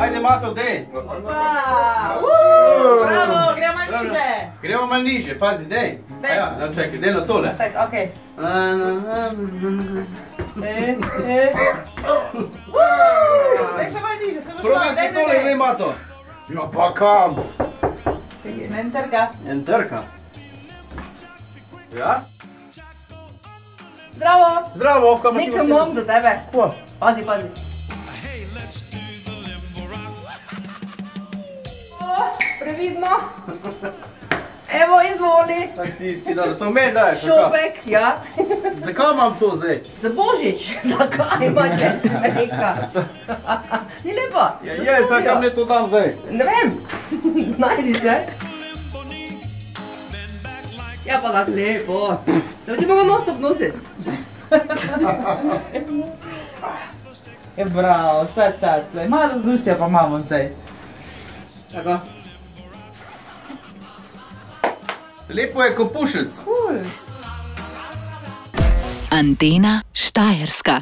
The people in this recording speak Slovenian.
Ajde, Mato, dej. Bravo, gremo malo niže. Gremo malo niže, pazi, dej. Ja, čekaj, dej na tole. Okej. Daj še malo niže, samo Probaj ti tole, dej, Mato. Ja, pa kam? En trka. En trka. Ja? Zdravo. Zdravo, kaj pa ti Nekaj imam za tebe. Kva? Pazi, pazi. Previdno. Evo, izvoli. Tak ti si dal, to me daješ, kako? Šopek, ja. Zakaj imam to zdaj? Za Božič. Zakaj ima čez smeka? Ni lepo. Ja, je, zakaj mi to dam zdaj? Ne vem. Znajdi se. Ja, pa kako lepo. Da ti bomo non-stop nositi. Je bravo, vse čas. Malo vzdušja pa imamo zdaj. Tako. Lepo je ko pušec. Cool. Antena Štajerska.